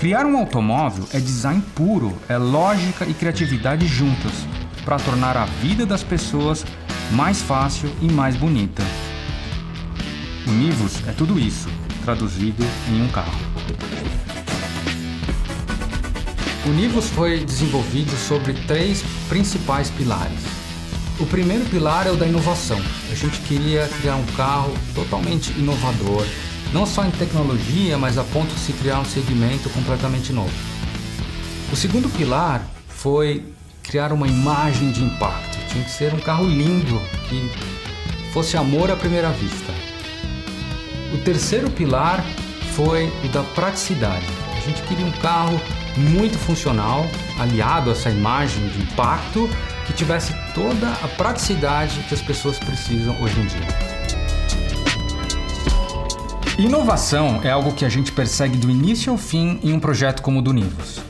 Criar um automóvel é design puro, é lógica e criatividade juntas, para tornar a vida das pessoas mais fácil e mais bonita. O Nivus é tudo isso, traduzido em um carro. O Nivus foi desenvolvido sobre 3 principais pilares. O primeiro pilar é o da inovação. A gente queria criar um carro totalmente inovador, não só em tecnologia, mas a ponto de se criar um segmento completamente novo. O segundo pilar foi criar uma imagem de impacto. Tinha que ser um carro lindo, que fosse amor à primeira vista. O terceiro pilar foi o da praticidade. A gente queria um carro muito funcional, aliado a essa imagem de impacto, que tivesse toda a praticidade que as pessoas precisam hoje em dia. Inovação é algo que a gente persegue do início ao fim em um projeto como o do Nivus.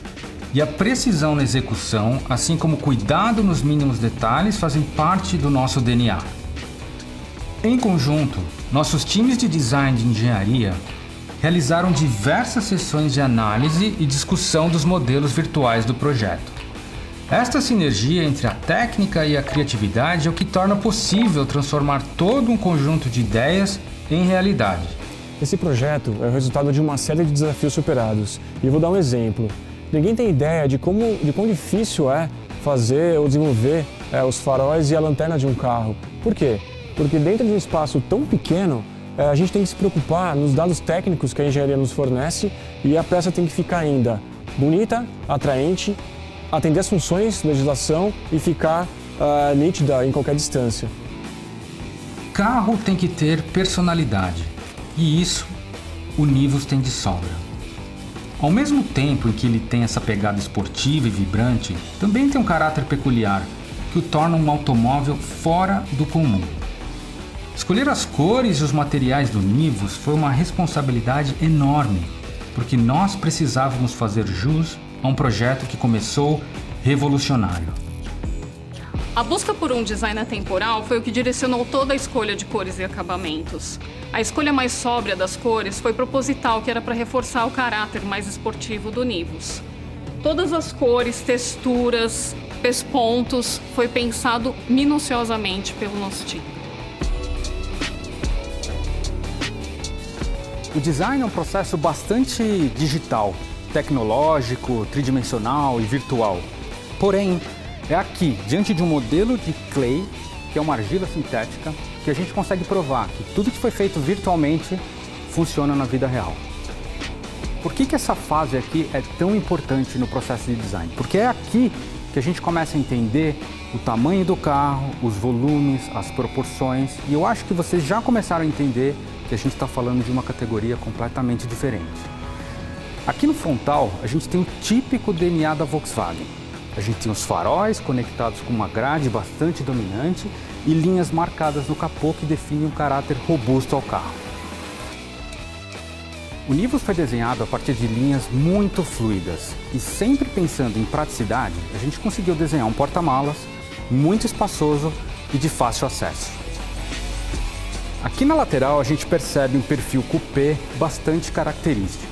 E a precisão na execução, assim como o cuidado nos mínimos detalhes, fazem parte do nosso DNA. Em conjunto, nossos times de design e de engenharia realizaram diversas sessões de análise e discussão dos modelos virtuais do projeto. Esta sinergia entre a técnica e a criatividade é o que torna possível transformar todo um conjunto de ideias em realidade. Esse projeto é o resultado de uma série de desafios superados. E eu vou dar um exemplo. Ninguém tem ideia de quão difícil é fazer ou desenvolver os faróis e a lanterna de um carro. Por quê? Porque dentro de um espaço tão pequeno, a gente tem que se preocupar nos dados técnicos que a engenharia nos fornece e a peça tem que ficar ainda bonita, atraente, atender as funções da legislação e ficar nítida em qualquer distância. Carro tem que ter personalidade e isso o Nivus tem de sobra. Ao mesmo tempo em que ele tem essa pegada esportiva e vibrante, também tem um caráter peculiar que o torna um automóvel fora do comum. Escolher as cores e os materiais do Nivus foi uma responsabilidade enorme, porque nós precisávamos fazer jus a um projeto que começou revolucionário. A busca por um design atemporal foi o que direcionou toda a escolha de cores e acabamentos. A escolha mais sóbria das cores foi proposital, que era para reforçar o caráter mais esportivo do Nivus. Todas as cores, texturas, pespontos, foi pensado minuciosamente pelo nosso time. O design é um processo bastante digital, tecnológico, tridimensional e virtual. Porém, é aqui, diante de um modelo de clay, que é uma argila sintética, que a gente consegue provar que tudo que foi feito virtualmente funciona na vida real. Por que essa fase aqui é tão importante no processo de design? Porque é aqui que a gente começa a entender o tamanho do carro, os volumes, as proporções, e eu acho que vocês já começaram a entender que a gente está falando de uma categoria completamente diferente. Aqui no frontal, a gente tem o típico DNA da Volkswagen. A gente tem os faróis conectados com uma grade bastante dominante e linhas marcadas no capô que definem um caráter robusto ao carro. O Nivus foi desenhado a partir de linhas muito fluidas e sempre pensando em praticidade, a gente conseguiu desenhar um porta-malas muito espaçoso e de fácil acesso. Aqui na lateral a gente percebe um perfil coupé bastante característico.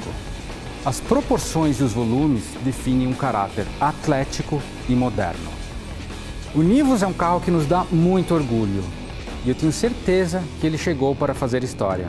As proporções e os volumes definem um caráter atlético e moderno. O Nivus é um carro que nos dá muito orgulho e eu tenho certeza que ele chegou para fazer história.